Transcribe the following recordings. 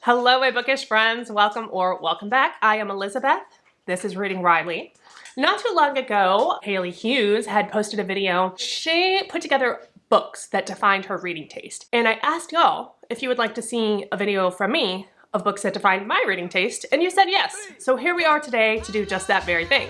Hello, my bookish friends. Welcome or welcome back. I am Elizabeth. This is Reading Riley. Not too long ago, Haley Hughes had posted a video. She put together books that defined her reading taste. And I asked y'all if you would like to see a video from me of books that defined my reading taste, and you said yes. So here we are today to do just that very thing.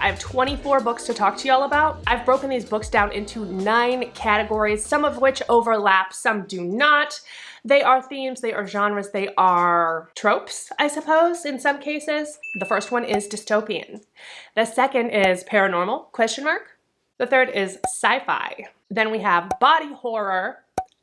I have 24 books to talk to y'all about. I've broken these books down into 9 categories, some of which overlap, some do not. They are themes, they are genres, they are tropes, I suppose, in some cases. The first one is dystopian. The second is paranormal, ? The third is sci-fi. Then we have body horror,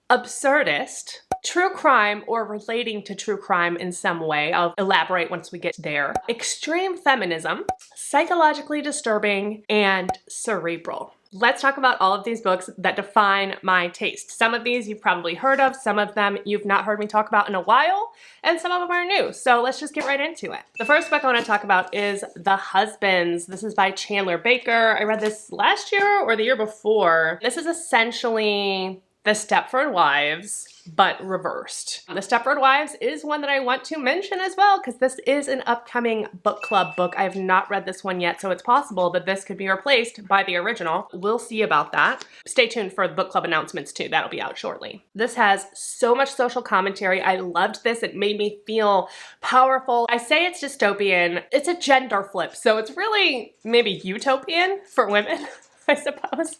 absurdist, true crime or relating to true crime in some way. I'll elaborate once we get there. Extreme feminism, psychologically disturbing, and cerebral. Let's talk about all of these books that define my taste. Some of these you've probably heard of, some of them you've not heard me talk about in a while, and some of them are new. So let's just get right into it. The first book I want to talk about is The Husbands. This is by Chandler Baker. I read this last year or the year before. This is essentially the Stepford Wives, but reversed. The Stepford Wives is one that I want to mention as well because this is an upcoming book club book. I have not read this one yet, so it's possible that this could be replaced by the original. We'll see about that. Stay tuned for the book club announcements too. That'll be out shortly. This has so much social commentary. I loved this. It made me feel powerful. I say it's dystopian. It's a gender flip, so it's really maybe utopian for women. I suppose.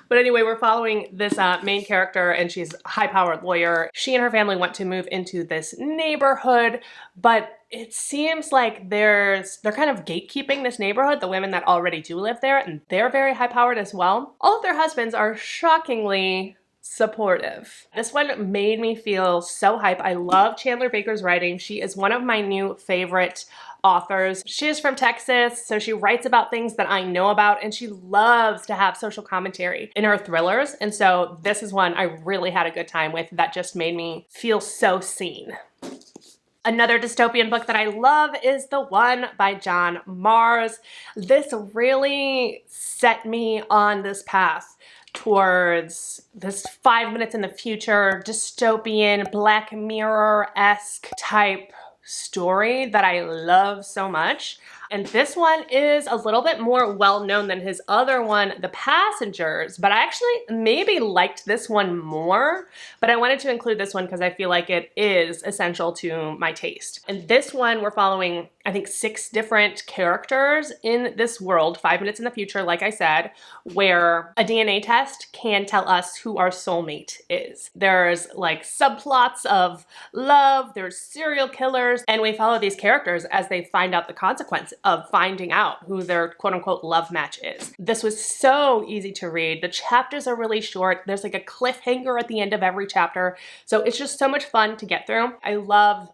But anyway, we're following this main character, and she's a high-powered lawyer. She and her family want to move into this neighborhood, but it seems like they're kind of gatekeeping this neighborhood, the women that already do live there, and they're very high-powered as well. All of their husbands are shockingly supportive. This one made me feel so hype. I love Chandler Baker's writing. She is one of my new favorite authors. She is from Texas, so she writes about things that I know about, and she loves to have social commentary in her thrillers. And so this is one I really had a good time with that just made me feel so seen. Another dystopian book that I love is the one by John Marrs. This really set me on this path towards this 5 minutes in the future, dystopian, Black Mirror-esque type story that I love so much. And this one is a little bit more well-known than his other one, The Passengers, but I actually maybe liked this one more, but I wanted to include this one because I feel like it is essential to my taste. And this one, we're following, I think, 6 different characters in this world, 5 minutes in the future, like I said, where a DNA test can tell us who our soulmate is. There's like subplots of love, there's serial killers, and we follow these characters as they find out the consequence of finding out who their quote-unquote love match is. This was so easy to read. The chapters are really short. There's like a cliffhanger at the end of every chapter. So it's just so much fun to get through. I love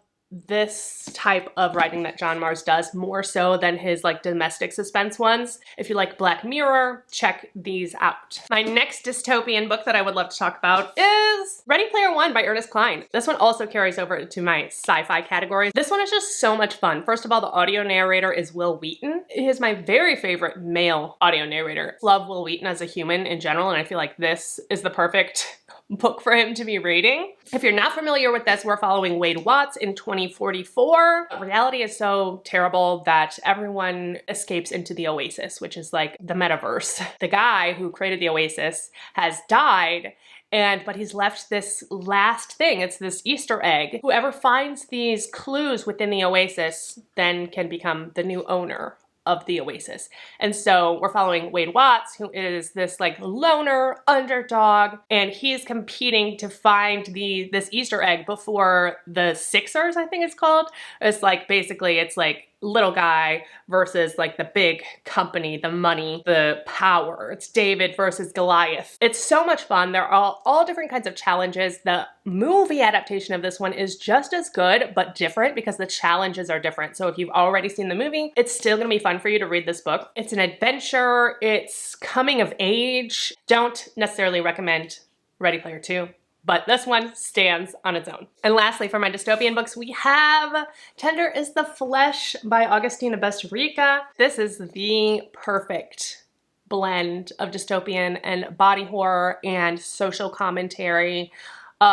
this type of writing that John Marrs does more so than his like domestic suspense ones. If you like Black Mirror, check these out. My next dystopian book that I would love to talk about is Ready Player One by Ernest Cline. This one also carries over to my sci-fi category. This one is just so much fun. First of all, the audio narrator is Wil Wheaton. He is my very favorite male audio narrator. Love Wil Wheaton as a human in general, and I feel like this is the perfect book for him to be reading. If you're not familiar with this, we're following Wade Watts in 2044. Reality is so terrible that everyone escapes into the Oasis, which is like the metaverse. The guy who created the Oasis has died, but he's left this last thing. It's this Easter egg. Whoever finds these clues within the Oasis then can become the new owner of the Oasis. And so we're following Wade Watts, who is this like loner underdog, and he's competing to find this Easter egg before the Sixers, I think it's called. It's like, basically it's like little guy versus like the big company, the money, the power. It's David versus Goliath. It's so much fun. There are all different kinds of challenges. The movie adaptation of this one is just as good, but different because the challenges are different. So if you've already seen the movie, it's still gonna be fun for you to read this book. It's an adventure, it's coming of age. Don't necessarily recommend Ready Player Two, but this one stands on its own. And lastly, for my dystopian books, we have Tender is the Flesh by Augustina Bazterica. This is the perfect blend of dystopian and body horror and social commentary.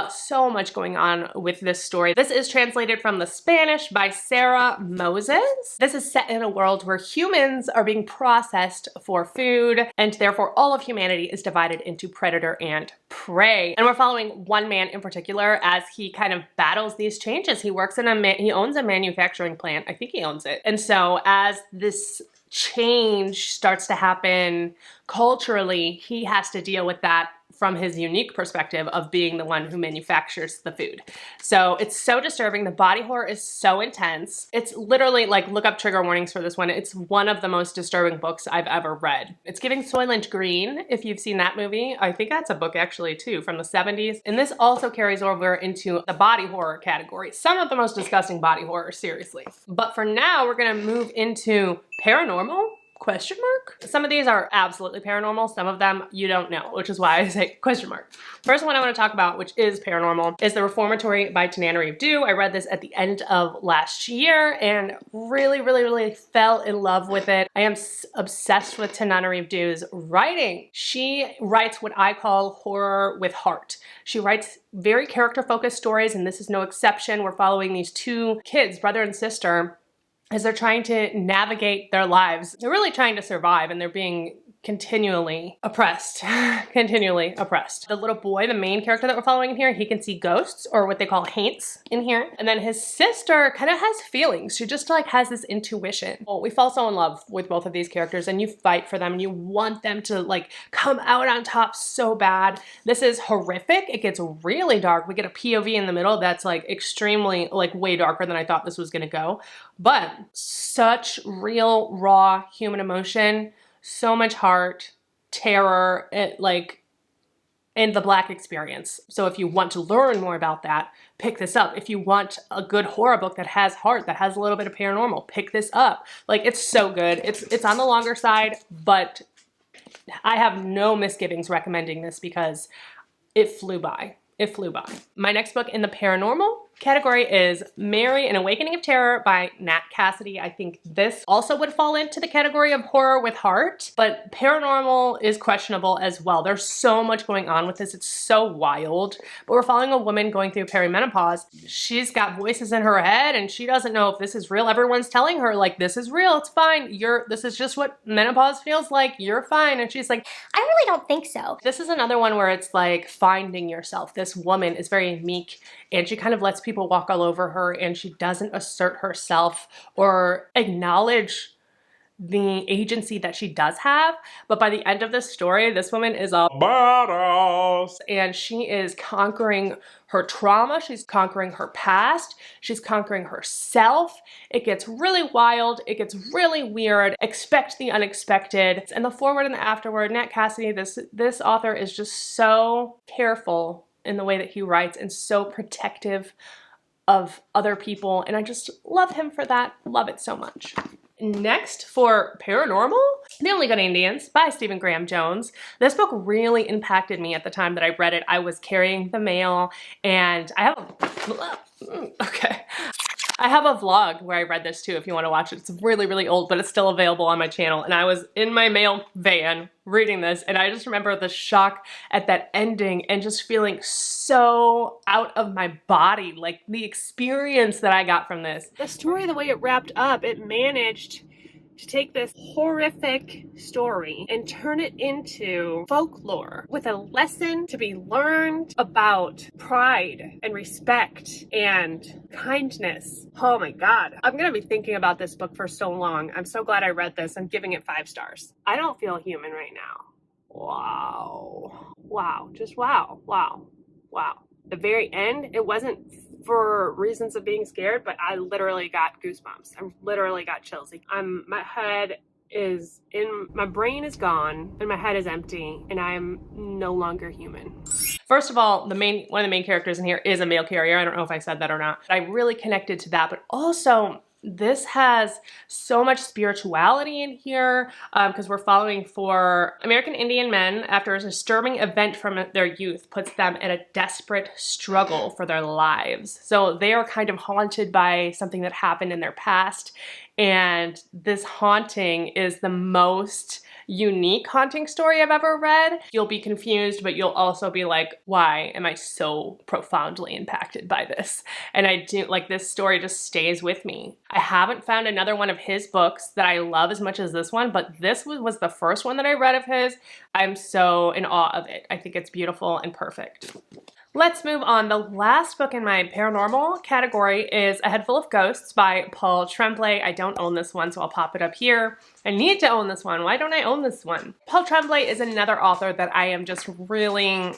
So much going on with this story. This is translated from the Spanish by Sarah Moses. This is set in a world where humans are being processed for food, and therefore all of humanity is divided into predator and prey. And we're following one man in particular as he kind of battles these changes. He works in he owns a manufacturing plant. I think he owns it. And so as this change starts to happen culturally, he has to deal with that from his unique perspective of being the one who manufactures the food. So it's so disturbing. The body horror is so intense. It's literally like, look up trigger warnings for this one. It's one of the most disturbing books I've ever read. It's giving Soylent Green, if you've seen that movie. I think that's a book actually too, from the 70s. And this also carries over into the body horror category. Some of the most disgusting body horror, seriously. But for now, we're gonna move into paranormal? Question mark? Some of these are absolutely paranormal. Some of them you don't know, which is why I say question mark. First one I want to talk about, which is paranormal, is The Reformatory by Tananarive Due. I read this at the end of last year and really fell in love with it. I am obsessed with Tananarive Due's writing. She writes what I call horror with heart. She writes very character-focused stories, and this is no exception. We're following these two kids, brother and sister, as they're trying to navigate their lives. They're really trying to survive, and they're being continually oppressed, continually oppressed. The little boy, the main character that we're following in here, he can see ghosts, or what they call haints in here. And then his sister kind of has feelings. She just like has this intuition. Well, we fall so in love with both of these characters, and you fight for them and you want them to like come out on top so bad. This is horrific. It gets really dark. We get a POV in the middle that's like extremely, like way darker than I thought this was gonna go. But such real, raw human emotion. So much heart, terror, and the Black experience. So if you want to learn more about that, pick this up. If you want a good horror book that has heart, that has a little bit of paranormal, pick this up. Like, it's so good. It's on the longer side, but I have no misgivings recommending this because it flew by. It flew by. My next book in the paranormal category is Mary, An Awakening of Terror by Nat Cassidy. I think this also would fall into the category of horror with heart, but paranormal is questionable as well. There's so much going on with this. It's so wild. But we're following a woman going through perimenopause. She's got voices in her head and she doesn't know if this is real. Everyone's telling her like, this is real, it's fine. This is just what menopause feels like. You're fine. And she's like, I really don't think so. This is another one where it's like finding yourself. This woman is very meek and she kind of lets people walk all over her, and she doesn't assert herself or acknowledge the agency that she does have. But by the end of this story, this woman is a badass, and she is conquering her trauma. She's conquering her past. She's conquering herself. It gets really wild. It gets really weird. Expect the unexpected. And the forward and the afterward, Nat Cassidy, this author is just so careful in the way that he writes and so protective of other people, and I just love him for that. Love it so much. Next, for paranormal, The Only Good Indians by Stephen Graham Jones. This book really impacted me at the time that I read it. I was carrying the mail, and I have a vlog where I read this too if you want to watch it. It's really old, but it's still available on my channel. And I was in my mail van reading this, and I just remember the shock at that ending and just feeling so out of my body, like the experience that I got from this. The story, the way it wrapped up, it managed to take this horrific story and turn it into folklore with a lesson to be learned about pride and respect and kindness. Oh my God. I'm gonna be thinking about this book for so long. I'm so glad I read this. I'm giving it 5 stars. I don't feel human right now. Wow. Wow. Just wow. Wow. Wow. The very end, it wasn't for reasons of being scared, but I literally got goosebumps. I literally got chills. My brain is gone and my head is empty and I am no longer human. First of all, one of the main characters in here is a mail carrier. I don't know if I said that or not. I really connected to that, but also this has so much spirituality in here because we're following 4 American Indian men after a disturbing event from their youth puts them in a desperate struggle for their lives. So they are kind of haunted by something that happened in their past, and this haunting is the most unique haunting story I've ever read. You'll be confused, but you'll also be like, why am I so profoundly impacted by this? And I do, like, this story just stays with me. I haven't found another one of his books that I love as much as this one, but this was the first one that I read of his. I'm so in awe of it. I think it's beautiful and perfect. Let's move on. The last book in my paranormal category is A Head Full of Ghosts by Paul Tremblay. I don't own this one, so I'll pop it up here. I need to own this one. Why don't I own this one? Paul Tremblay is another author that I am just really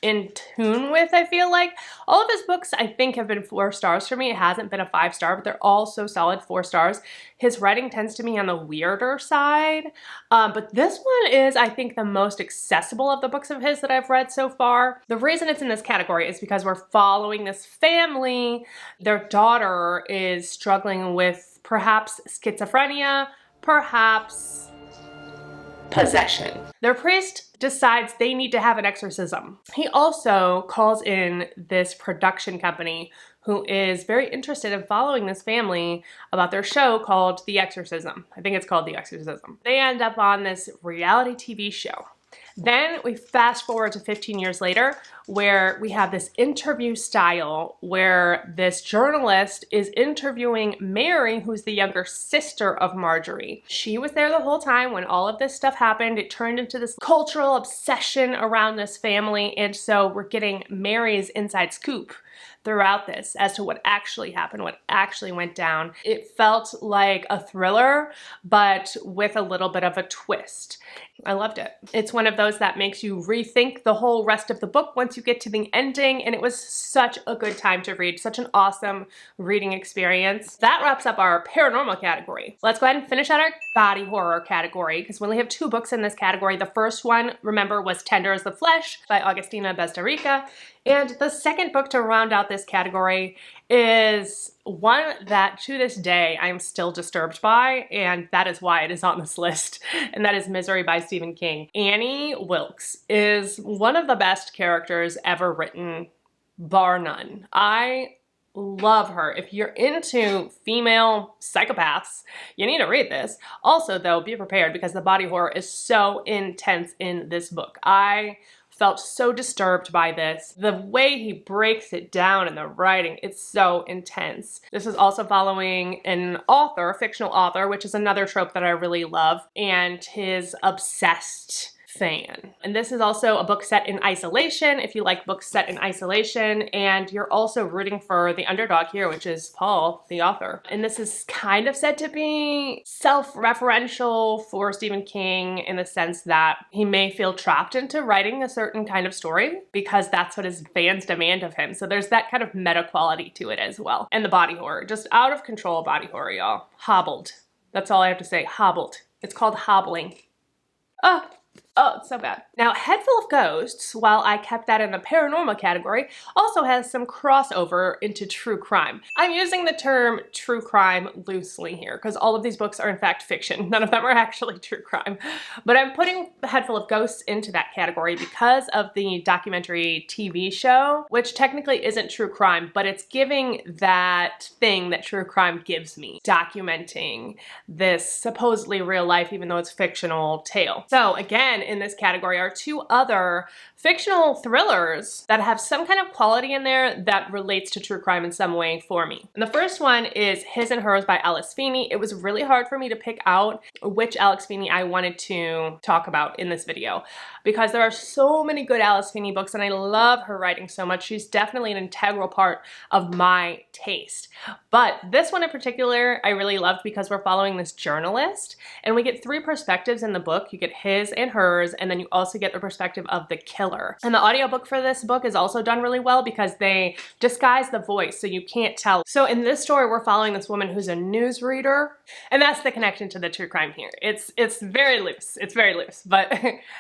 in tune with, I feel like. All of his books, I think, have been 4 stars for me. It hasn't been a 5-star, but they're all so solid 4 stars. His writing tends to be on the weirder side, but this one is, I think, the most accessible of the books of his that I've read so far. The reason it's in this category is because we're following this family. Their daughter is struggling with perhaps schizophrenia, perhaps possession. Their priest decides they need to have an exorcism. He also calls in this production company who is very interested in following this family about their show called The Exorcism. I think it's called The Exorcism. They end up on this reality TV show. Then we fast forward to 15 years later, where we have this interview style where this journalist is interviewing Mary, who's the younger sister of Marjorie. She was there the whole time when all of this stuff happened. It turned into this cultural obsession around this family, and so we're getting Mary's inside scoop throughout this as to what actually happened, what actually went down. It felt like a thriller, but with a little bit of a twist. I loved it. It's one of those that makes you rethink the whole rest of the book once you get to the ending, and it was such a good time to read, such an awesome reading experience. That wraps up our paranormal category. Let's go ahead and finish out our body horror category, because we only have 2 books in this category. The first one, remember, was Tender as the Flesh by Augustina Bazterica, and the second book to round out this category is one that to this day I am still disturbed by, and that is why it is on this list, and that is Misery by Stephen King. Annie Wilkes is one of the best characters ever written, bar none. I love her. If you're into female psychopaths, you need to read this. Also, though, be prepared because the body horror is so intense in this book. I felt so disturbed by this. The way he breaks it down in the writing, it's so intense. This is also following an author, a fictional author, which is another trope that I really love, and his obsessed fan. And this is also a book set in isolation, if you like books set in isolation, and you're also rooting for the underdog here, which is Paul, the author. And this is kind of said to be self-referential for Stephen King in the sense that he may feel trapped into writing a certain kind of story because that's what his fans demand of him. So there's that kind of meta quality to it as well. And the body horror, just out of control body horror, y'all. Hobbled. That's all I have to say, hobbled. It's called hobbling. Oh, it's so bad. Now, Head Full of Ghosts, while I kept that in the paranormal category, also has some crossover into true crime. I'm using the term true crime loosely here because all of these books are in fact fiction. None of them are actually true crime. But I'm putting Head Full of Ghosts into that category because of the documentary TV show, which technically isn't true crime, but it's giving that thing that true crime gives me, documenting this supposedly real life, even though it's fictional, tale. So again, in this category are 2 other fictional thrillers that have some kind of quality in there that relates to true crime in some way for me. And the first one is His and Hers by Alice Feeney. It was really hard for me to pick out which Alice Feeney I wanted to talk about in this video because there are so many good Alice Feeney books and I love her writing so much. She's definitely an integral part of my taste. But this one in particular I really loved because we're following this journalist and we get 3 perspectives in the book. You get his and hers, and then you also get the perspective of the killer. And the audiobook for this book is also done really well because they disguise the voice so you can't tell. So in this story, we're following this woman who's a newsreader, and that's the connection to the true crime here. It's very loose. It's very loose, but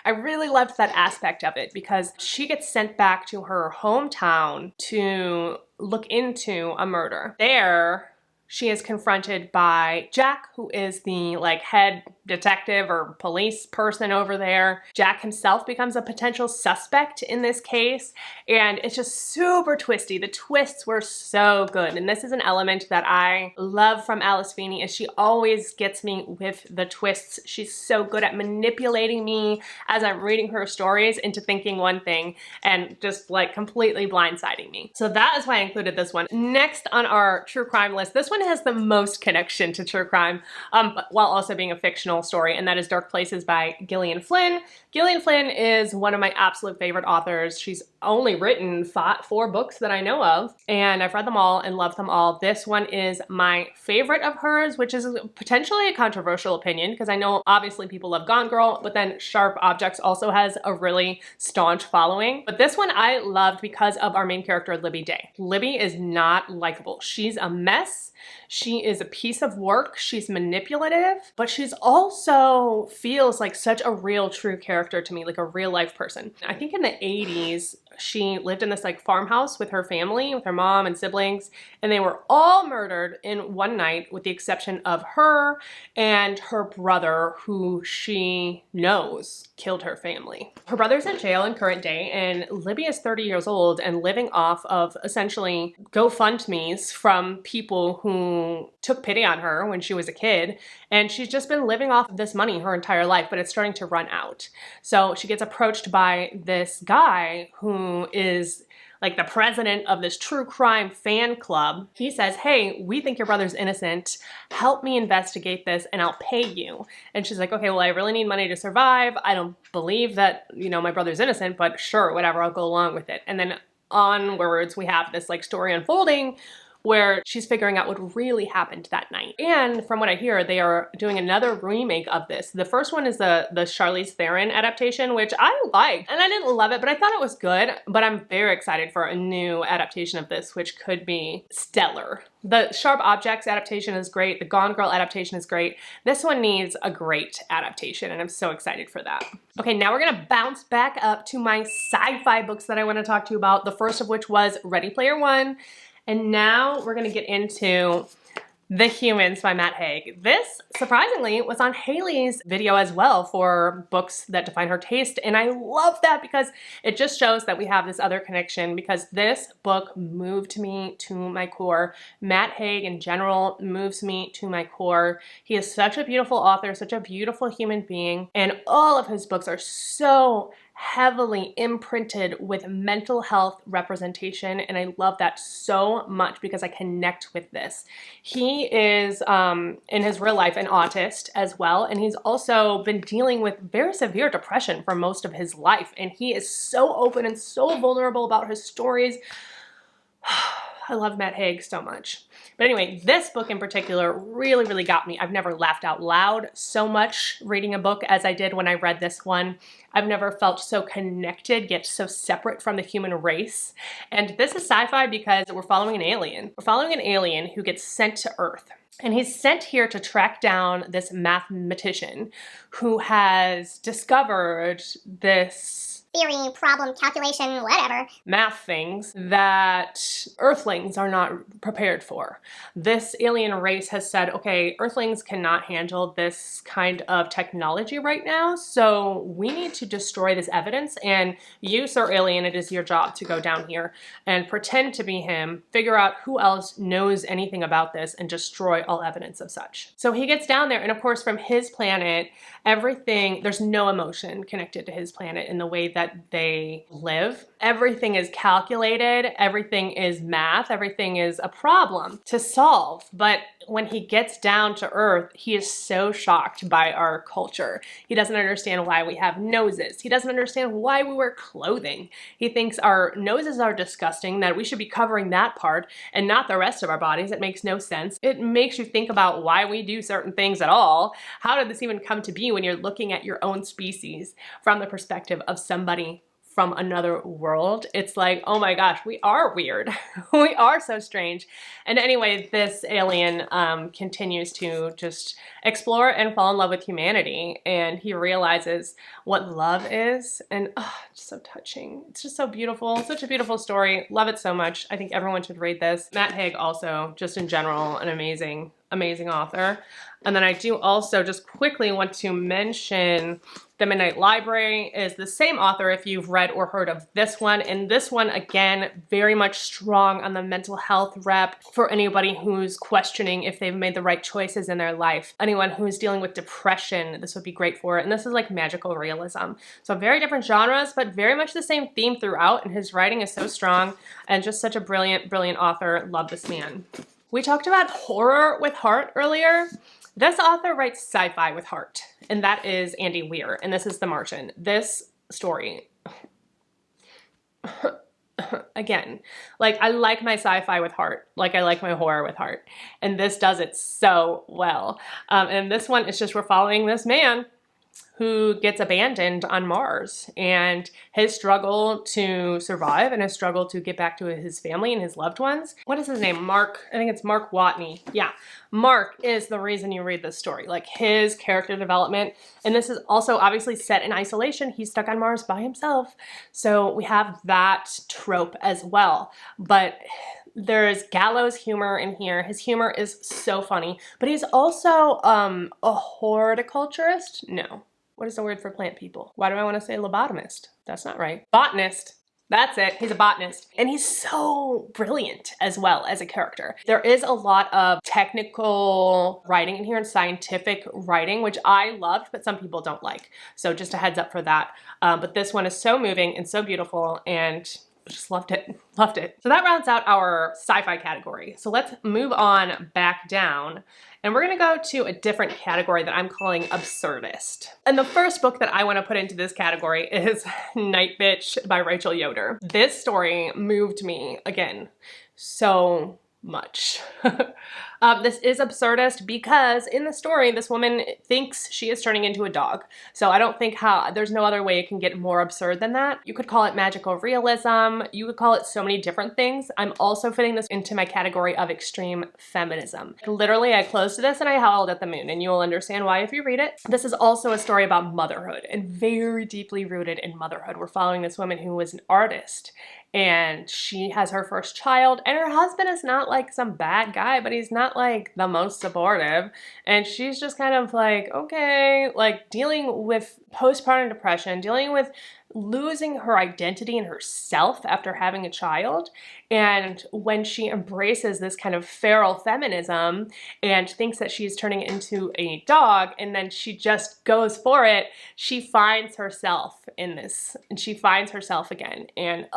I really loved that aspect of it because she gets sent back to her hometown to look into a murder. There, she is confronted by Jack, who is the like head detective or police person over there. Jack himself becomes a potential suspect in this case, and it's just super twisty. The twists were so good, and this is an element that I love from Alice Feeney, is she always gets me with the twists. She's so good at manipulating me as I'm reading her stories into thinking one thing and just like completely blindsiding me. So that is why I included this one. Next on our true crime list, this one has the most connection to true crime, while also being a fictional story, and that is Dark Places by Gillian Flynn. Gillian Flynn is one of my absolute favorite authors. She's only written 4 books that I know of, and I've read them all and loved them all. This one is my favorite of hers, which is potentially a controversial opinion because I know obviously people love Gone Girl, but then Sharp Objects also has a really staunch following. But this one I loved because of our main character, Libby Day. Libby is not likable. She's a mess. She is a piece of work. She's manipulative, but she's also feels like such a real true character to me, like a real life person. I think in the 80s, she lived in this like farmhouse with her family, with her mom and siblings, and they were all murdered in one night with the exception of her and her brother, who she knows killed her family. Her brother's in jail in current day, and Libby is 30 years old and living off of essentially GoFundMes from people who took pity on her when she was a kid, and she's just been living off of this money her entire life, but it's starting to run out. So she gets approached by this guy who is like the president of this true crime fan club. He says, hey, we think your brother's innocent. Help me investigate this and I'll pay you. And she's like, okay, well, I really need money to survive. I don't believe that, you know, my brother's innocent, but sure, whatever, I'll go along with it. And then onwards, we have this like story unfolding where she's figuring out what really happened that night. And from what I hear, they are doing another remake of this. The first one is the Charlize Theron adaptation, which I liked, and I didn't love it, but I thought it was good. But I'm very excited for a new adaptation of this, which could be stellar. The Sharp Objects adaptation is great. The Gone Girl adaptation is great. This one needs a great adaptation, and I'm so excited for that. Okay, now we're gonna bounce back up to my sci-fi books that I wanna talk to you about. The first of which was Ready Player One. And now we're gonna get into The Humans by Matt Haig. This, surprisingly, was on Haley's video as well for books that define her taste. And I love that because it just shows that we have this other connection, because this book moved me to my core. Matt Haig in general moves me to my core. He is such a beautiful author, such a beautiful human being. And all of his books are so heavily imprinted with mental health representation, and I love that so much because I connect with this. He is, in his real life, an autist as well, and he's also been dealing with very severe depression for most of his life, and he is so open and so vulnerable about his stories. I love Matt Haig so much. But anyway, this book in particular really, really got me. I've never laughed out loud so much reading a book as I did when I read this one. I've never felt so connected yet so separate from the human race. And this is sci-fi because we're following an alien. We're following an alien who gets sent to Earth. And he's sent here to track down this mathematician who has discovered this theory, problem, calculation, whatever, math things that Earthlings are not prepared for. This alien race has said, okay, Earthlings cannot handle this kind of technology right now, so we need to destroy this evidence, and you, Sir Alien, it is your job to go down here and pretend to be him, figure out who else knows anything about this, and destroy all evidence of such. So he gets down there, and of course from his planet, everything, there's no emotion connected to his planet in the way that they live. Everything is calculated, everything is math, everything is a problem to solve. But when he gets down to Earth, he is so shocked by our culture. He doesn't understand why we have noses. He doesn't understand why we wear clothing. He thinks our noses are disgusting, that we should be covering that part and not the rest of our bodies. It makes no sense. It makes you think about why we do certain things at all. How did this even come to be when you're looking at your own species from the perspective of somebody from another world. It's like, oh my gosh, we are weird. We are so strange. And anyway, this alien continues to just explore and fall in love with humanity. And he realizes what love is. And it's so touching. It's just so beautiful. Such a beautiful story. Love it so much. I think everyone should read this. Matt Haig also, just in general, an amazing author. And then I do also just quickly want to mention The Midnight Library is the same author if you've read or heard of this one. And this one, again, very much strong on the mental health rep for anybody who's questioning if they've made the right choices in their life. Anyone who's dealing with depression, this would be great for it. And this is like magical realism. So very different genres, but very much the same theme throughout. And his writing is so strong and just such a brilliant, brilliant author. Love this man. We talked about horror with heart earlier. This author writes sci-fi with heart, and that is Andy Weir, and this is The Martian. This story, again, like I like my sci-fi with heart, like I like my horror with heart, and this does it so well. And this one is just, we're following this man who gets abandoned on Mars and his struggle to survive and his struggle to get back to his family and his loved ones. What is his name? Mark, I think it's Mark Watney. Yeah, Mark is the reason you read this story, like his character development. And this is also obviously set in isolation. He's stuck on Mars by himself. So we have that trope as well. But there's gallows humor in here. His humor is so funny, but he's also a horticulturist. No. What is the word for plant people? Why do I want to say lobotomist? That's not right. Botanist. That's it. He's a botanist. And he's so brilliant as well as a character. There is a lot of technical writing in here and scientific writing, which I loved, but some people don't like. So just a heads up for that. But this one is so moving and so beautiful, and just loved it. Loved it. So that rounds out our sci-fi category. So let's move on back down. And we're gonna go to a different category that I'm calling absurdist. And the first book that I wanna put into this category is Nightbitch by Rachel Yoder. This story moved me, again, so much. This is absurdist because in the story, this woman thinks she is turning into a dog. So I don't think there's no other way it can get more absurd than that. You could call it magical realism. You could call it so many different things. I'm also fitting this into my category of extreme feminism. Literally, I closed this and I howled at the moon, and you'll understand why if you read it. This is also a story about motherhood and very deeply rooted in motherhood. We're following this woman who was an artist, and she has her first child, and her husband is not like some bad guy, but he's not like the most supportive. And she's just kind of like, okay, like dealing with postpartum depression, dealing with losing her identity and herself after having a child. And when she embraces this kind of feral feminism and thinks that she's turning into a dog, and then she just goes for it, she finds herself in this, and she finds herself again. And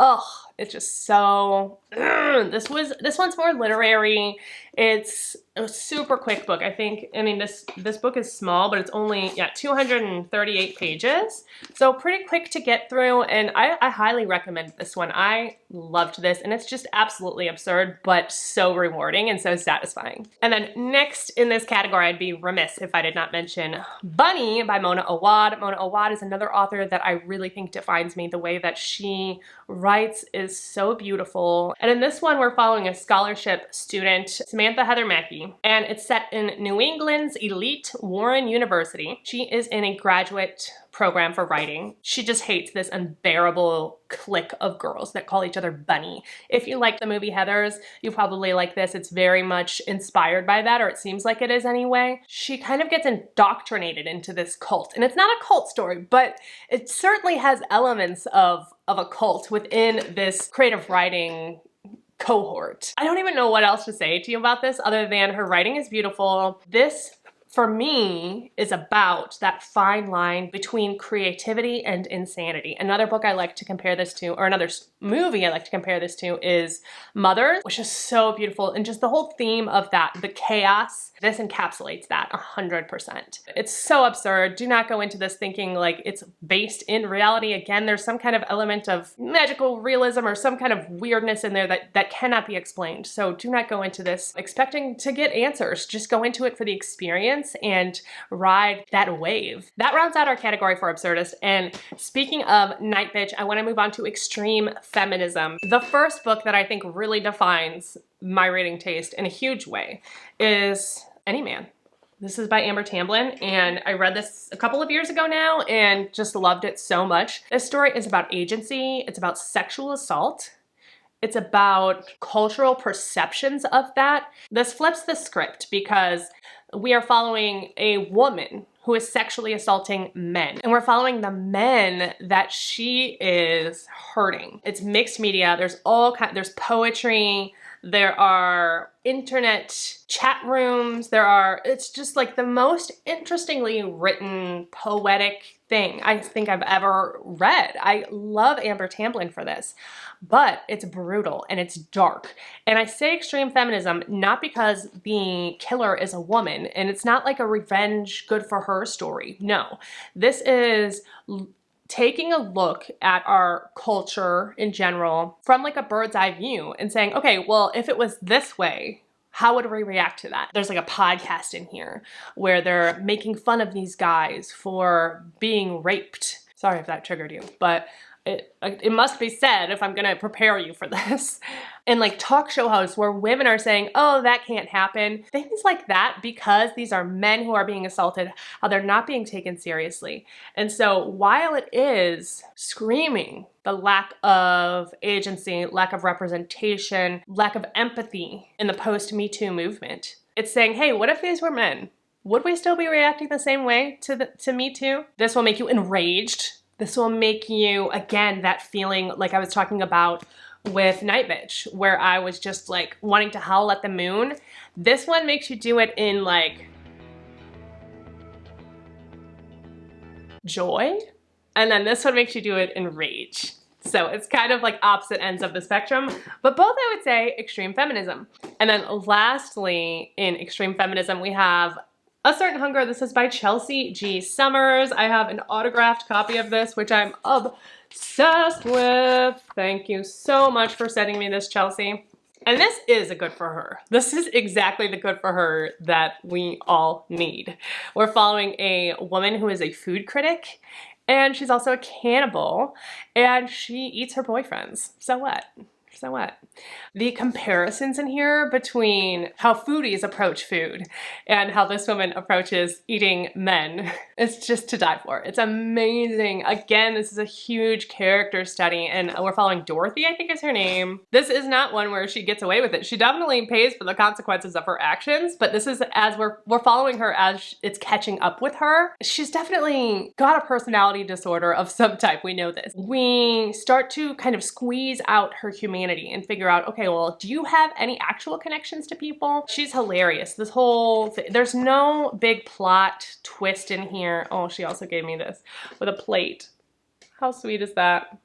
it's just so, this one's more literary. It's a super quick book. I mean, this book is small, but it's only, 238 pages. So pretty quick to get through, and I highly recommend this one. I loved this, and it's just absolutely absurd, but so rewarding and so satisfying. And then next in this category, I'd be remiss if I did not mention Bunny by Mona Awad. Mona Awad is another author that I really think defines me. The way that she writes is so beautiful. And in this one, we're following a scholarship student, Samantha Heather Mackey, and it's set in New England's elite Warren University. She is in a graduate program for writing. She just hates this unbearable clique of girls that call each other Bunny. If you like the movie Heathers, you probably like this. It's very much inspired by that, or it seems like it is anyway. She kind of gets indoctrinated into this cult, and it's not a cult story, but it certainly has elements of a cult within this creative writing cohort. I don't even know what else to say to you about this other than her writing is beautiful. This, for me, is about that fine line between creativity and insanity. Another book I like to compare this to, or another movie I like to compare this to, is Mother, which is so beautiful. And just the whole theme of that, the chaos, this encapsulates that 100%. It's so absurd. Do not go into this thinking like it's based in reality. Again, there's some kind of element of magical realism or some kind of weirdness in there that cannot be explained. So do not go into this expecting to get answers. Just go into it for the experience experience and ride that wave. That rounds out our category for absurdist. And speaking of Nightbitch, I want to move on to extreme feminism. The first book that I think really defines my reading taste in a huge way is Any Man. This is by Amber Tamblyn, and I read this a couple of years ago now and just loved it so much. This story is about agency, it's about sexual assault, it's about cultural perceptions of that. This flips the script because we are following a woman who is sexually assaulting men, and we're following the men that she is hurting. It's mixed media, there's poetry, there are internet chat rooms, it's just like the most interestingly written poetic thing I think I've ever read. I love Amber Tamblyn for this, but it's brutal and it's dark. And I say extreme feminism not because the killer is a woman, and it's not like a revenge good for her story. No, this is taking a look at our culture in general from like a bird's eye view and saying, okay, well, if it was this way, how would we react to that? There's like a podcast in here where they're making fun of these guys for being raped. Sorry if that triggered you, but it must be said if I'm gonna prepare you for this. And like talk show hosts where women are saying, oh, that can't happen. Things like that, because these are men who are being assaulted, how they're not being taken seriously. And so while it is screaming the lack of agency, lack of representation, lack of empathy in the post-Me Too movement, it's saying, hey, what if these were men? Would we still be reacting the same way to Me Too? This will make you enraged. This will make you, again, that feeling like I was talking about with Nightbitch, where I was just like wanting to howl at the moon. This one makes you do it in like joy, and then this one makes you do it in rage. So it's kind of like opposite ends of the spectrum, but both I would say extreme feminism. And then lastly, in extreme feminism, we have A Certain Hunger. This is by Chelsea G. Summers. I have an autographed copy of this, which I'm obsessed with. Thank you so much for sending me this, Chelsea. And this is a good for her. This is exactly the good for her that we all need. We're following a woman who is a food critic, and she's also a cannibal, and she eats her boyfriends. So what? So what? The comparisons in here between how foodies approach food and how this woman approaches eating men, it's just to die for. It's amazing. Again, this is a huge character study, and we're following Dorothy, I think is her name. This is not one where she gets away with it. She definitely pays for the consequences of her actions, but this is as we're following her as it's catching up with her. She's definitely got a personality disorder of some type. We know this. We start to kind of squeeze out her humanity and figure out, okay, well, do you have any actual connections to people? She's hilarious. This whole thing, there's no big plot twist in here. Oh, she also gave me this with a plate. How sweet is that?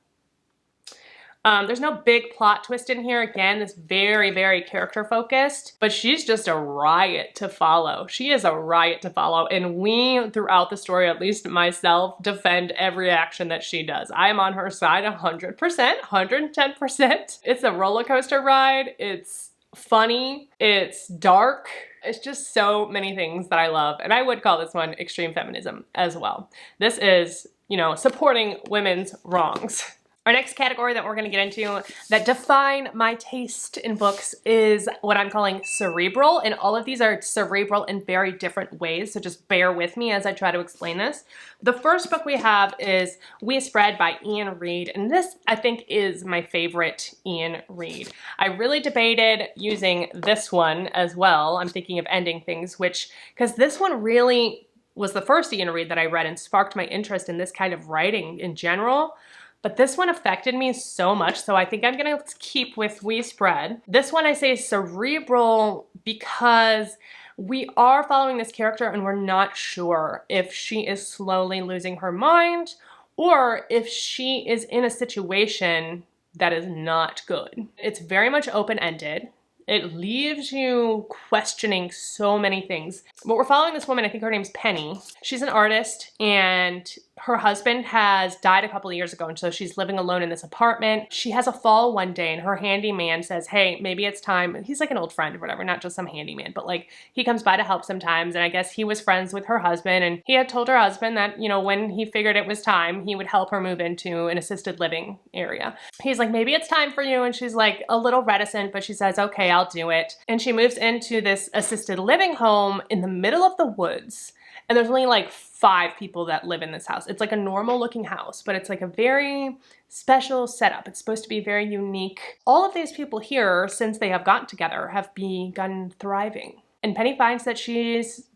There's no big plot twist in here. Again, it's very, very character focused, but she's just a riot to follow. She is a riot to follow, and we, throughout the story, at least myself, defend every action that she does. I am on her side 100%, 110%. It's a roller coaster ride. It's funny. It's dark. It's just so many things that I love, and I would call this one extreme feminism as well. This is, you know, supporting women's wrongs. Our next category that we're going to get into that define my taste in books is what I'm calling cerebral, and all of these are cerebral in very different ways, so just bear with me as I try to explain this. The first book we have is We Spread by Iain Reid, and this I think is my favorite Iain Reid. I really debated using this one as well. I'm thinking of ending things, because this one really was the first Iain Reid that I read and sparked my interest in this kind of writing in general. But this one affected me so much, so I think I'm gonna keep with We Spread. This one I say cerebral because we are following this character and we're not sure if she is slowly losing her mind or if she is in a situation that is not good. It's very much open-ended. It leaves you questioning so many things. But we're following this woman, I think her name's Penny. She's an artist, and her husband has died a couple of years ago, and so she's living alone in this apartment. She has a fall one day, and her handyman says, hey, maybe it's time. He's like an old friend or whatever, not just some handyman, but like he comes by to help sometimes, and I guess he was friends with her husband, and he had told her husband that, you know, when he figured it was time, he would help her move into an assisted living area. He's like, maybe it's time for you, and she's like a little reticent, but she says, okay, I'll do it. And she moves into this assisted living home in the middle of the woods, and there's only like 5 people that live in this house. It's like a normal looking house, but it's like a very special setup. It's supposed to be very unique. All of these people here, since they have gotten together, have begun thriving. And Penny finds that she's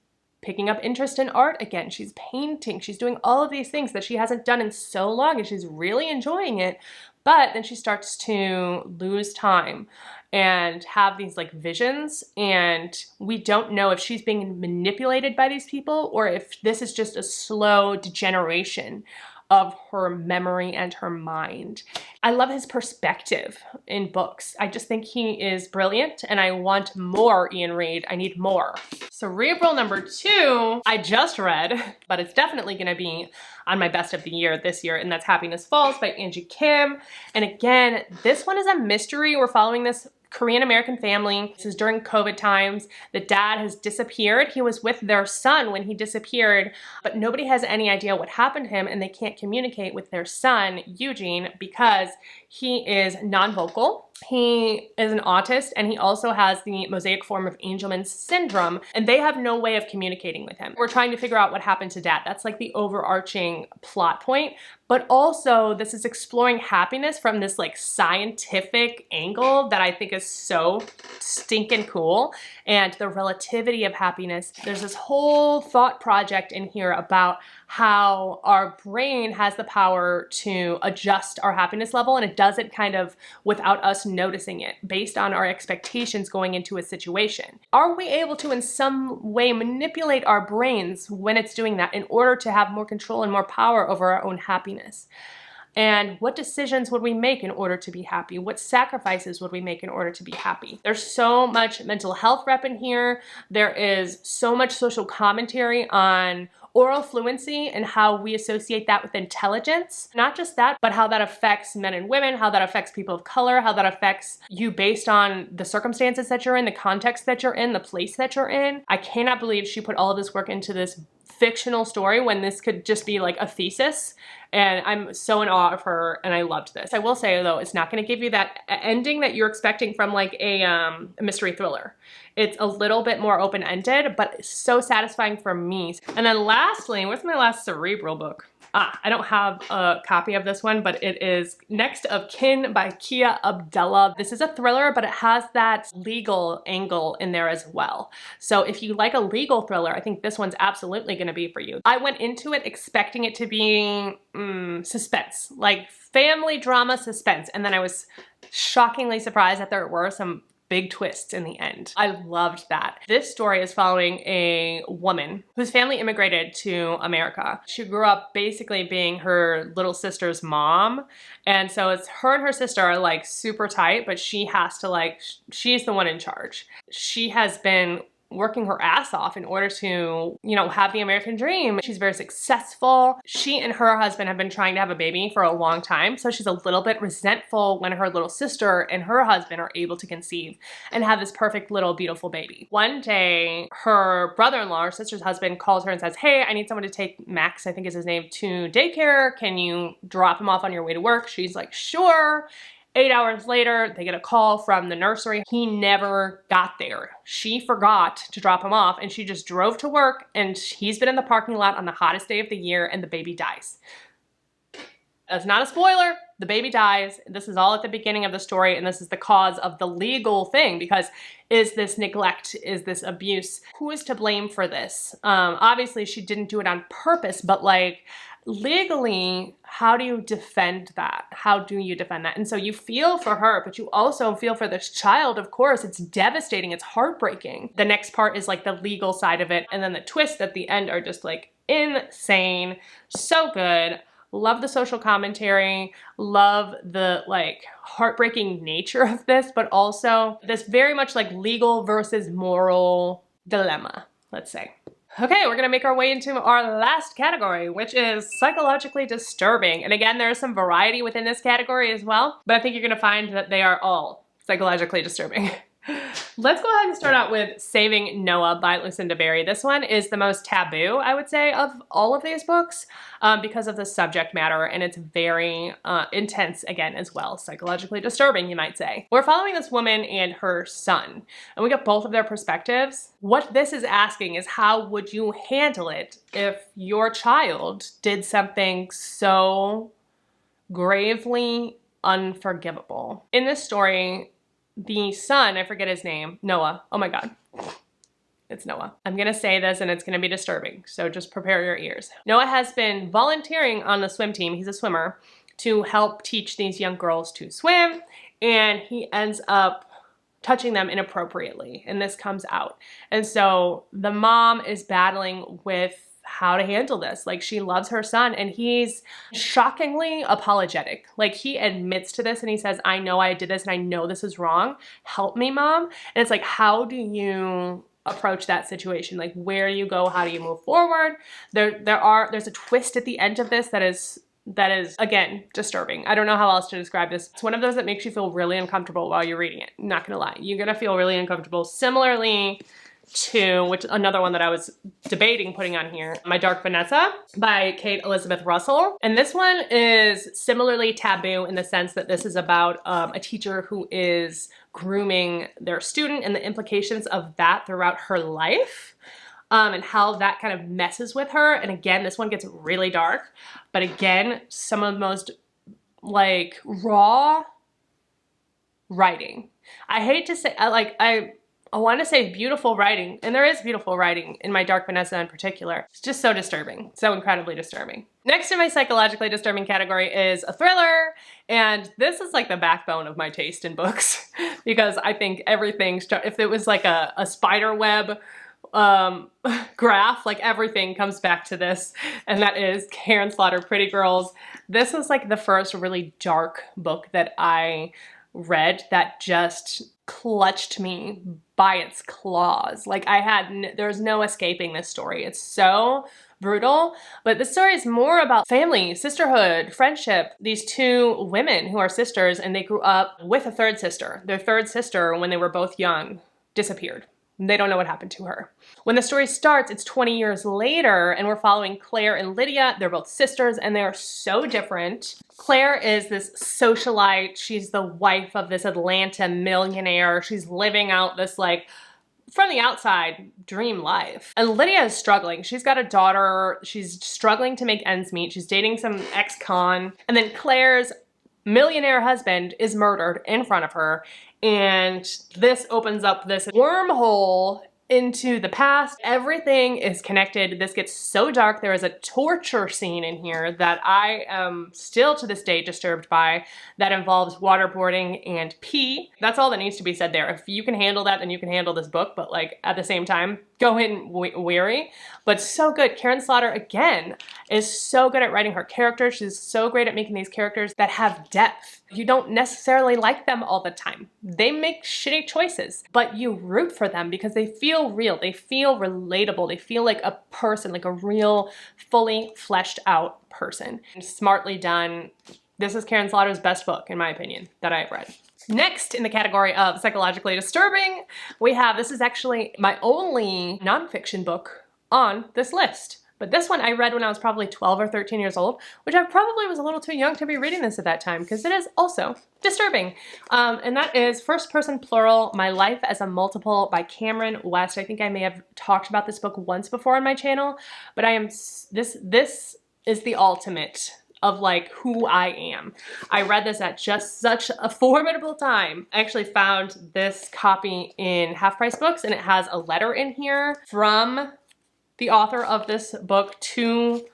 picking up interest in art again. She's painting. She's doing all of these things that she hasn't done in so long, and she's really enjoying it. But then she starts to lose time and have these like visions, and we don't know if she's being manipulated by these people or if this is just a slow degeneration of her memory and her mind. I love his perspective in books. I just think he is brilliant, and I want more Iain Reid. I need more. Cerebral number 2, I just read, but it's definitely gonna be on my best of the year this year, and that's Happiness Falls by Angie Kim. And again, this one is a mystery. We're following this Korean-American family. This is during COVID times. The dad has disappeared. He was with their son when he disappeared, but nobody has any idea what happened to him, and they can't communicate with their son, Eugene, because he is non-vocal. He is an autist, and he also has the mosaic form of Angelman syndrome, and they have no way of communicating with him. We're trying to figure out what happened to dad. That's like the overarching plot point. But also, this is exploring happiness from this like scientific angle that I think is so stinking cool, and the relativity of happiness. There's this whole thought project in here about how our brain has the power to adjust our happiness level, and it does it kind of without us noticing it, based on our expectations going into a situation. Are we able to in some way manipulate our brains when it's doing that in order to have more control and more power over our own happiness? And what decisions would we make in order to be happy? What sacrifices would we make in order to be happy? There's so much mental health rep in here. There is so much social commentary on oral fluency and how we associate that with intelligence. Not just that, but how that affects men and women, how that affects people of color, how that affects you based on the circumstances that you're in, the context that you're in, the place that you're in. I cannot believe she put all of this work into this fictional story when this could just be like a thesis, and I'm so in awe of her, and I loved this. I will say though, it's not going to give you that ending that you're expecting from like a mystery thriller. It's a little bit more open-ended, but so satisfying for me. And then lastly, what's my last cerebral book? I don't have a copy of this one, but it is Next of Kin by Kia Abdullah. This is a thriller, but it has that legal angle in there as well. So if you like a legal thriller, I think this one's absolutely going to be for you. I went into it expecting it to be suspense, like family drama suspense, and then I was shockingly surprised that there were some big twists in the end. I loved that. This story is following a woman whose family immigrated to America. She grew up basically being her little sister's mom. And so it's her and her sister are like super tight, but she has to like, she's the one in charge. She has been working her ass off in order to, you know, have the American dream. She's very successful. She and her husband have been trying to have a baby for a long time, so she's a little bit resentful when her little sister and her husband are able to conceive and have this perfect little beautiful baby. One day, her brother-in-law, her sister's husband, calls her and says, hey, I need someone to take Max, I think is his name, to daycare. Can you drop him off on your way to work? She's like, sure. 8 hours later, they get a call from the nursery. He never got there. She forgot to drop him off, and she just drove to work, and he's been in the parking lot on the hottest day of the year, and the baby dies. That's not a spoiler. The baby dies. This is all at the beginning of the story, and this is the cause of the legal thing, because is this neglect? Is this abuse? Who is to blame for this? Obviously, she didn't do it on purpose, but like, legally, how do you defend that? How do you defend that? And so you feel for her, but you also feel for this child, of course. It's devastating. It's heartbreaking. The next part is like the legal side of it. And then the twists at the end are just like insane. So good. Love the social commentary. Love the like heartbreaking nature of this, but also this very much like legal versus moral dilemma. let's say. Okay, we're gonna make our way into our last category, which is psychologically disturbing. And again, there's some variety within this category as well, but I think you're gonna find that they are all psychologically disturbing. Let's go ahead and start out with Saving Noah by Lucinda Berry. This one is the most taboo, I would say, of all of these books because of the subject matter, and it's very intense again as well. Psychologically disturbing, you might say. We're following this woman and her son, and we got both of their perspectives. What this is asking is, how would you handle it if your child did something so gravely unforgivable? In this story, the son, I forget his name, Noah. Oh my God. It's Noah. I'm gonna say this and it's gonna be disturbing, so just prepare your ears. Noah has been volunteering on the swim team, he's a swimmer, to help teach these young girls to swim, and he ends up touching them inappropriately, and this comes out. And so the mom is battling with how to handle this. Like, she loves her son and he's shockingly apologetic. Like, he admits to this and he says, I know I did this and I know this is wrong. Help me, Mom. And it's like, how do you approach that situation? Like, where do you go? How do you move forward? There's a twist at the end of this that is again disturbing. I don't know how else to describe this. It's one of those that makes you feel really uncomfortable while you're reading it. I'm not gonna lie. You're gonna feel really uncomfortable. Similarly to, which another one that I was debating putting on here, My Dark Vanessa by Kate Elizabeth Russell. And this one is similarly taboo in the sense that this is about a teacher who is grooming their student and the implications of that throughout her life. And how that kind of messes with her. And again, this one gets really dark, but again, some of the most like raw writing. I hate to say, I want to say beautiful writing, and there is beautiful writing in My Dark Vanessa in particular. It's just so disturbing, so incredibly disturbing. Next in my psychologically disturbing category is a thriller, and this is like the backbone of my taste in books because I think everything, if it was like a spider web graph, like everything comes back to this, and that is Karin Slaughter, Pretty Girls. This was like the first really dark book that I read that just clutched me by its claws. Like, there's no escaping this story. It's so brutal, but this story is more about family, sisterhood, friendship. These two women who are sisters, and they grew up with a third sister. Their third sister, when they were both young, disappeared. They don't know what happened to her. When the story starts, it's 20 years later, and we're following Claire and Lydia. They're both sisters, and they are so different. Claire is this socialite. She's the wife of this Atlanta millionaire. She's living out this, like, from the outside, dream life. And Lydia is struggling. She's got a daughter. She's struggling to make ends meet. She's dating some ex-con. And then Claire's millionaire husband is murdered in front of her, and this opens up this wormhole into the past. Everything is connected. This gets so dark. There is a torture scene in here that I am still to this day disturbed by, that involves waterboarding and pee. That's all that needs to be said there. If you can handle that, then you can handle this book, but like at the same time, go in weary. But so good. Karin Slaughter, again, is so good at writing her characters. She's so great at making these characters that have depth. You don't necessarily like them all the time. They make shitty choices, but you root for them because they feel real. They feel relatable. They feel like a person, like a real, fully fleshed out person. Smartly done. This is Karin Slaughter's best book, in my opinion, that I've read. Next, in the category of psychologically disturbing, we have, this is actually my only nonfiction book on this list. But this one I read when I was probably 12 or 13 years old, which I probably was a little too young to be reading this at that time, because it is also disturbing. And that is First Person Plural, My Life as a Multiple by Cameron West. I think I may have talked about this book once before on my channel, but this is the ultimate of like who I am. I read this at just such a formidable time. I actually found this copy in Half Price Books, and it has a letter in here from the author of this book to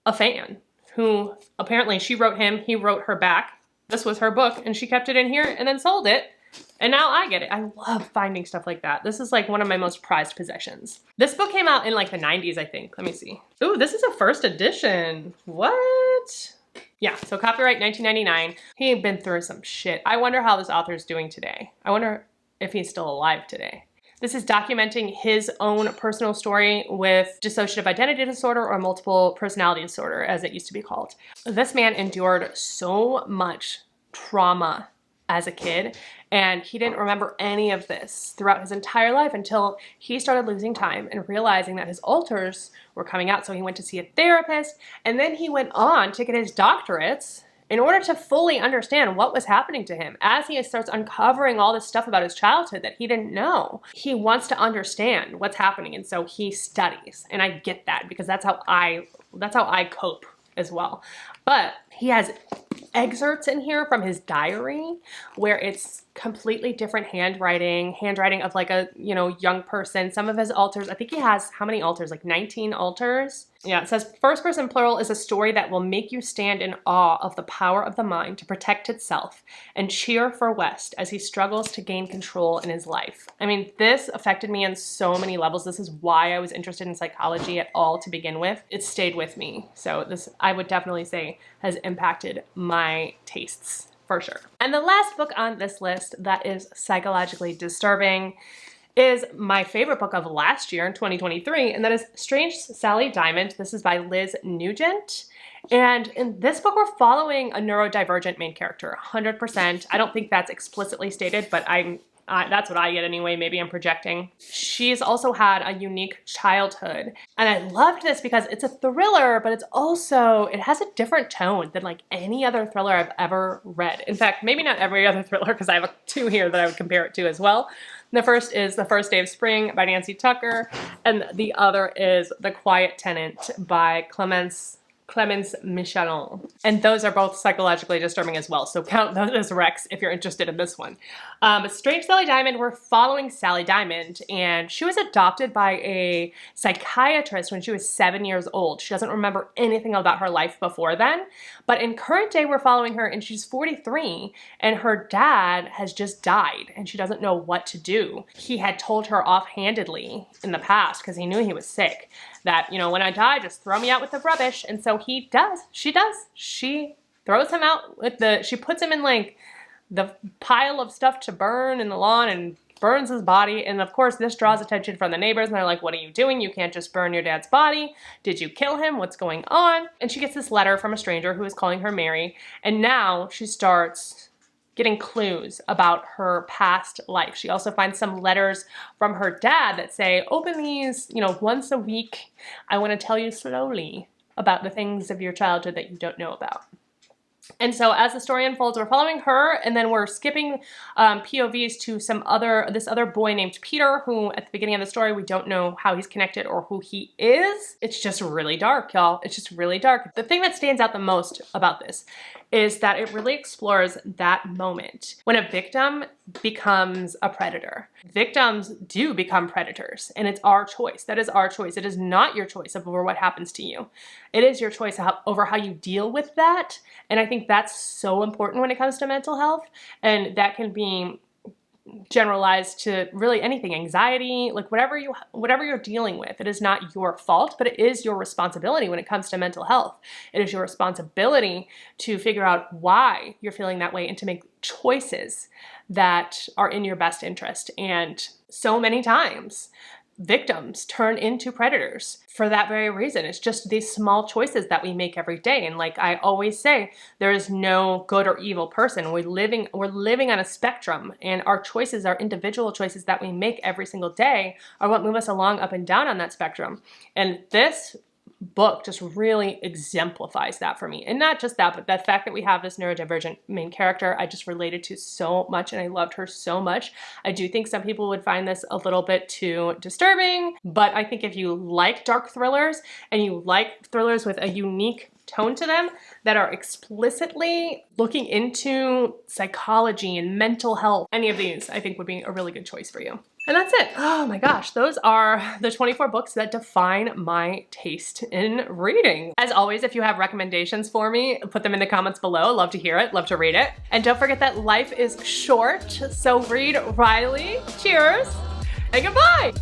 a fan who apparently she wrote him, he wrote her back. This was her book, and she kept it in here and then sold it. And now I get it. I love finding stuff like that. This is like one of my most prized possessions. This book came out in like the 90s, I think. Let me see. Ooh, this is a first edition. What? Yeah, so copyright 1999. He had been through some shit. I wonder how this author's doing today. I wonder if he's still alive today. This is documenting his own personal story with dissociative identity disorder or multiple personality disorder, as it used to be called. This man endured so much trauma as a kid, and he didn't remember any of this throughout his entire life until he started losing time and realizing that his alters were coming out. So he went to see a therapist, and then he went on to get his doctorates in order to fully understand what was happening to him. As he starts uncovering all this stuff about his childhood that he didn't know, he wants to understand what's happening, and so he studies. And I get that, because that's how I cope as well. But he has excerpts in here from his diary where it's completely different handwriting of like a, you know, young person. Some of his alters, I think he has, how many alters? Like 19 alters. Yeah, it says first person plural is a story that will make you stand in awe of the power of the mind to protect itself and cheer for West as he struggles to gain control in his life. I mean, this affected me on so many levels. This is why I was interested in psychology at all to begin with. It stayed with me. So this, I would definitely say, has impacted my tastes for sure. And the last book on this list that is psychologically disturbing is my favorite book of last year in 2023, and that is Strange Sally Diamond. This is by Liz Nugent. And in this book, we're following a neurodivergent main character, 100%. I don't think that's explicitly stated, but that's what I get anyway. Maybe I'm projecting. She's also had a unique childhood. And I loved this because it's a thriller, but it's also, it has a different tone than like any other thriller I've ever read. In fact, maybe not every other thriller, because I have two here that I would compare it to as well. The first is The First Day of Spring by Nancy Tucker, and the other is The Quiet Tenant by Clemence Michelon. And those are both psychologically disturbing as well, so count those as recs if you're interested in this one. Strange Sally Diamond, we're following Sally Diamond, and she was adopted by a psychiatrist when she was 7 years old. She doesn't remember anything about her life before then, but in current day we're following her, and she's 43, and her dad has just died, and she doesn't know what to do. He had told her offhandedly in the past, because he knew he was sick, that, you know, when I die, just throw me out with the rubbish. And so he does. She does. She throws him out with she puts him in like the pile of stuff to burn in the lawn and burns his body. And of course, this draws attention from the neighbors, and they're like, what are you doing? You can't just burn your dad's body. Did you kill him? What's going on? And she gets this letter from a stranger who is calling her Mary. And now she starts getting clues about her past life. She also finds some letters from her dad that say, open these, you know, once a week. I want to tell you slowly about the things of your childhood that you don't know about. And so as the story unfolds, we're following her, and then we're skipping POVs to this other boy named Peter, who at the beginning of the story, we don't know how he's connected or who he is. It's just really dark, y'all. It's just really dark. The thing that stands out the most about this is that it really explores that moment when a victim becomes a predator. Victims do become predators, and it's our choice. That is our choice. It is not your choice over what happens to you. It is your choice over how you deal with that. And I think that's so important when it comes to mental health, and that can be generalized to really anything, anxiety, like whatever you're dealing with. It is not your fault, but it is your responsibility when it comes to mental health. It is your responsibility to figure out why you're feeling that way and to make choices that are in your best interest. And so many times, victims turn into predators for that very reason. It's just these small choices that we make every day. And like I always say, there is no good or evil person. We're living on a spectrum, and our choices, our individual choices that we make every single day are what move us along up and down on that spectrum. And this book just really exemplifies that for me. And not just that, but the fact that we have this neurodivergent main character, I just related to so much, and I loved her so much. I do think some people would find this a little bit too disturbing, but I think if you like dark thrillers and you like thrillers with a unique tone to them that are explicitly looking into psychology and mental health, any of these I think would be a really good choice for you. And that's it. Oh my gosh, those are the 24 books that define my taste in reading. As always, if you have recommendations for me, put them in the comments below. Love to hear it, love to read it. And don't forget that life is short, so read Riley. Cheers, and goodbye.